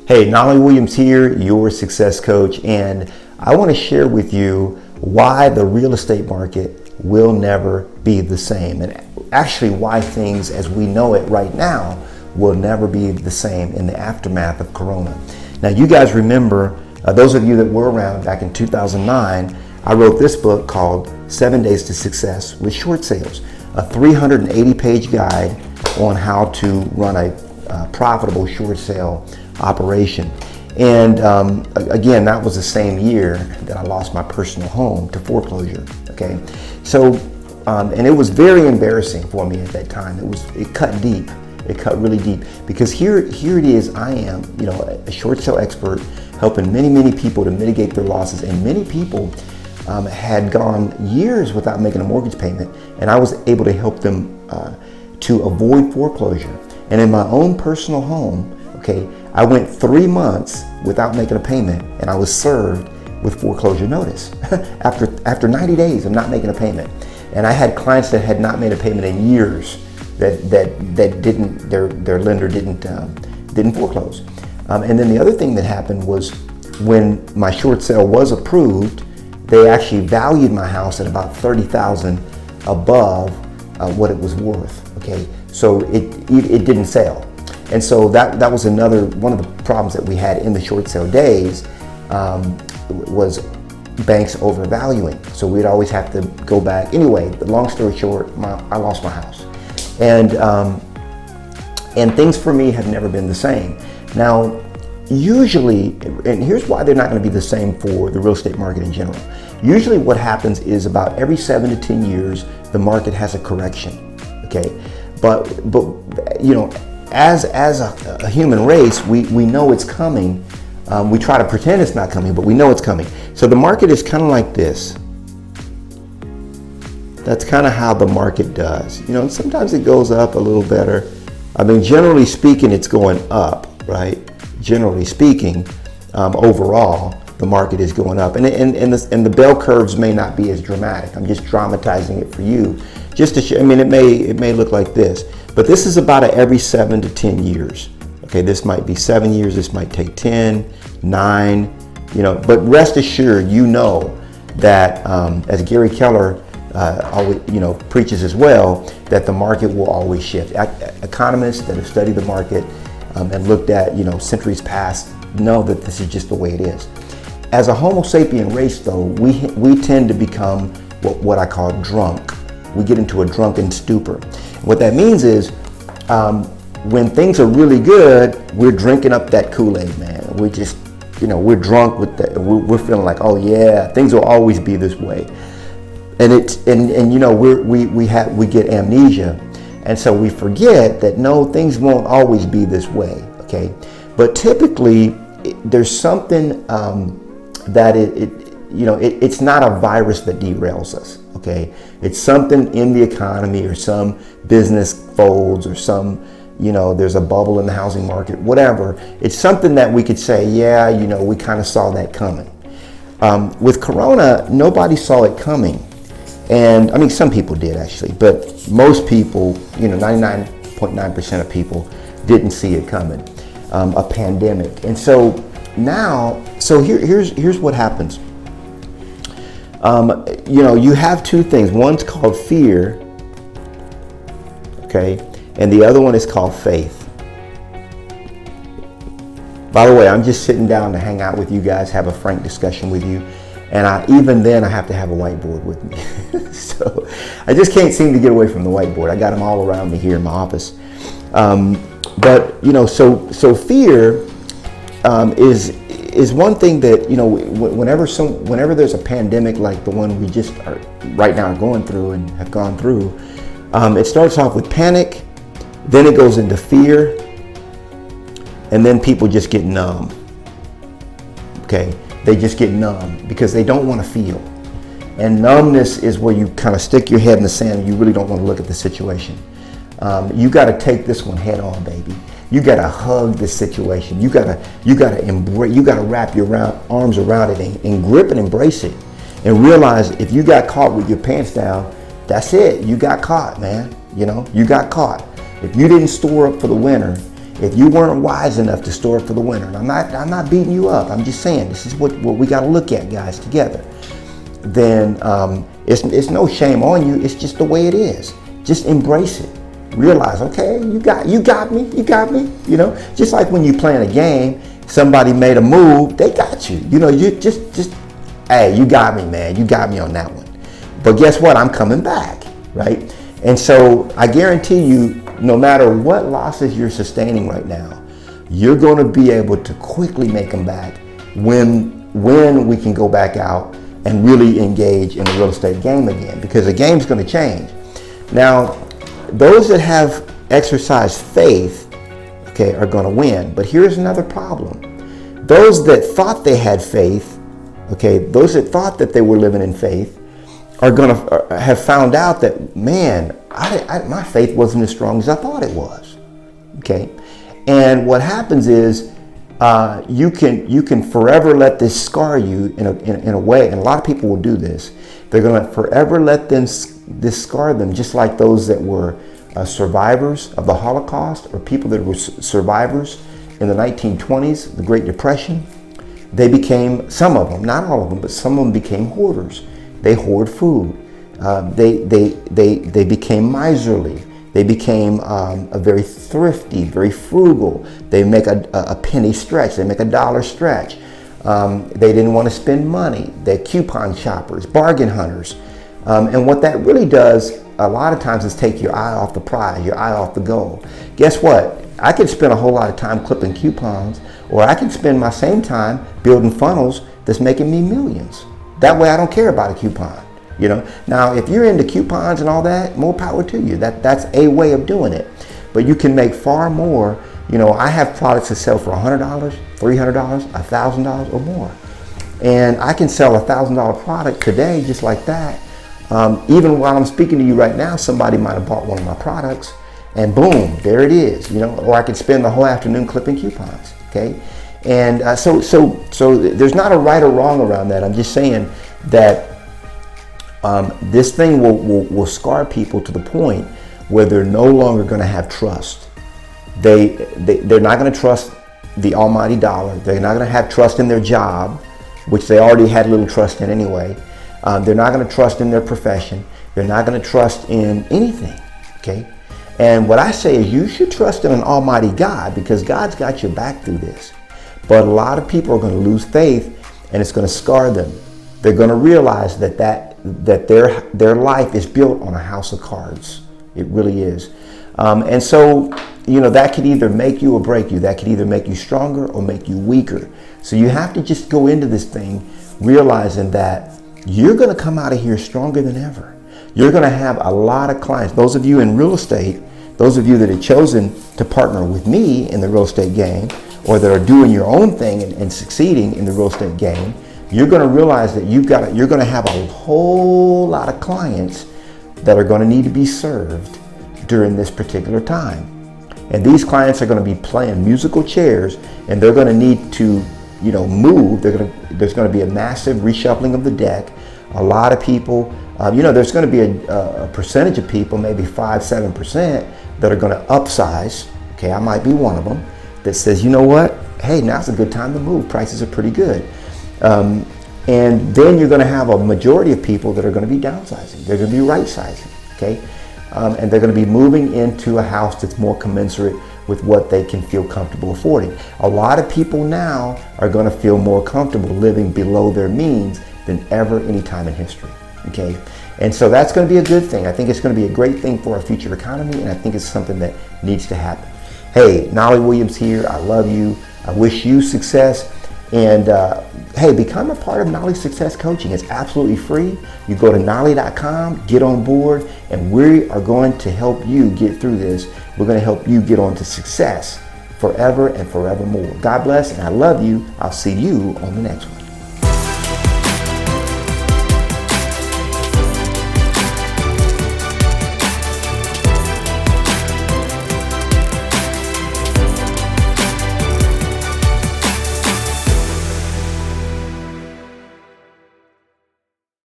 Hey, Knolly Williams here, your success coach, and I want to share with you why the real estate market will never be the same, and actually why things as we know it right now will never be the same in the aftermath of Corona. Now, you guys remember, those of you that were around back in 2009, I wrote this book called 7 Days to Success with Short Sales, a 380-page guide on how to run a profitable short sale operation. And again, that was the same year that I lost my personal home to foreclosure. Okay, so and it was very embarrassing for me at that time. It cut deep. It cut really deep because here it is. I am, a short sale expert, helping many people to mitigate their losses, and many people had gone years without making a mortgage payment, and I was able to help them to avoid foreclosure. And in my own personal home, okay, I went 3 months without making a payment, and I was served with foreclosure notice after 90 days of not making a payment. And I had clients that had not made a payment in years that didn't, their lender didn't foreclose. And then the other thing that happened was when my short sale was approved, they actually valued my house at about $30,000 above what it was worth. Okay, so it didn't sell. And so that was another one of the problems that we had in the short sale days, was banks overvaluing. So we'd always have to go back. Anyway, the long story short, I lost my house. And things for me have never been the same. Now, usually, and here's why they're not going to be the same for the real estate market in general. Usually what happens is about every 7 to 10 years, the market has a correction, okay? But as a human race, we know it's coming. We try to pretend it's not coming, but we know it's coming. So the market is kind of like this. That's kind of how the market does. And sometimes it goes up a little better. I mean, generally speaking, it's going up, right? Generally speaking, overall, the market is going up. And the bell curves may not be as dramatic. I'm just dramatizing it for you. Just to show, I mean, it may look like this, but this is about every 7 to 10 years. Okay, this might be 7 years, this might take 10, 9, but rest assured, that as Gary Keller always, preaches as well, that the market will always shift. Economists that have studied the market and looked at, centuries past know that this is just the way it is. As a Homo sapien race, though, we tend to become what I call drunk. We get into a drunken stupor. What that means is when things are really good, we're drinking up that Kool-Aid, man. We're just, we're drunk with that. We're feeling like, oh yeah, things will always be this way. And we get amnesia, and so we forget that no, things won't always be this way. Okay, but typically there's something that it's not a virus that derails us. Okay, it's something in the economy, or some business folds, or some, there's a bubble in the housing market, whatever. It's something that we could say, yeah, we kind of saw that coming. With Corona, nobody saw it coming. And I mean, some people did actually, but most people, 99.9% of people didn't see it coming, a pandemic. And so now, here's what happens. You have two things. One's called fear, okay, and the other one is called faith. By the way, I'm just sitting down to hang out with you guys, have a frank discussion with you. And even then I have to have a whiteboard with me. So I just can't seem to get away from the whiteboard. I got them all around me here in my office. But so fear is one thing that, whenever there's a pandemic like the one we just are right now going through and have gone through, it starts off with panic, then it goes into fear, and then people just get numb. Okay. They just get numb because they don't want to feel. And numbness is where you kind of stick your head in the sand and you really don't want to look at the situation. You got to take this one head on, baby. You got to hug this situation. You got to embrace. You got to wrap your arms around it and grip and embrace it, and realize if you got caught with your pants down, that's it. You got caught, man. You got caught. If you didn't store up for the winter, If you weren't wise enough to store it for the winter, and I'm not beating you up, I'm just saying this is what we got to look at, guys, together. Then it's no shame on you. It's just the way it is. Just embrace it. Realize, okay, you got me. You know, just like when you playing a game, somebody made a move, they got you. You know, you just hey, you got me, man. You got me on that one. But guess what? I'm coming back, right? And so I guarantee you, no matter what losses you're sustaining right now, you're going to be able to quickly make them back when we can go back out and really engage in the real estate game again, because the game's going to change. Now, those that have exercised faith, okay, are going to win. But here's another problem. Those that thought they had faith, okay, those that thought that they were living in faith are going to have found out that, man, my faith wasn't as strong as I thought it was, okay? And what happens is you can forever let this scar you in a way, and a lot of people will do this. They're going to forever let this scar them, just like those that were survivors of the Holocaust, or people that were survivors in the 1920s, the Great Depression. They became, some of them, not all of them, but some of them became hoarders. They hoard food. They became miserly. They became very thrifty, very frugal. They make a penny stretch. They make a dollar stretch. They didn't want to spend money. They're coupon shoppers, bargain hunters. And what that really does a lot of times is take your eye off the prize, your eye off the goal. Guess what? I could spend a whole lot of time clipping coupons, or I can spend my same time building funnels that's making me millions. That way I don't care about a coupon. You know, now if you're into coupons and all that, more power to you. That's a way of doing it. But you can make far more. You know, I have products that sell for $100, $300, $1,000 or more. And I can sell $1,000 product today just like that. Even while I'm speaking to you right now, somebody might have bought one of my products, and boom, there it is. You know, or I could spend the whole afternoon clipping coupons. Okay, and so there's not a right or wrong around that. I'm just saying that this thing will scar people to the point where they're no longer going to have trust. They're not going to trust the almighty dollar. They're not going to have trust in their job, which they already had little trust in anyway. They're not going to trust in their profession. They're not going to trust in anything, okay? And what I say is you should trust in an almighty God, because God's got your back through this. But a lot of people are going to lose faith, and it's going to scar them. They're going to realize that their life is built on a house of cards. It really is. And so, you know, that could either make you or break you. That could either make you stronger or make you weaker. So you have to just go into this thing realizing that you're going to come out of here stronger than ever. You're going to have a lot of clients. Those of you in real estate, those of you that have chosen to partner with me in the real estate game, or that are doing your own thing and succeeding in the real estate game, you're going to realize that you're going to have a whole lot of clients that are going to need to be served during this particular time. And these clients are going to be playing musical chairs, and they're going to need to, you know, move. There's going to be a massive reshuffling of the deck. A lot of people, you know, there's going to be a percentage of people, maybe 5-7%, that are going to upsize. Okay, I might be one of them, that says, you know what? Hey, now's a good time to move. Prices are pretty good. And then you're going to have a majority of people that are going to be downsizing. They're going to be right-sizing. Okay, and they're going to be moving into a house that's more commensurate with what they can feel comfortable affording. A lot of people now are going to feel more comfortable living below their means than ever any time in history. Okay, and so that's going to be a good thing. I think it's going to be a great thing for our future economy, and I think it's something that needs to happen. Hey, Knolly Williams here. I love you. I wish you success. And hey, become a part of Knolly Success Coaching. It's absolutely free. You go to knolly.com, get on board, and we are going to help you get through this. We're going to help you get on to success forever and forevermore. God bless, and I love you. I'll see you on the next one.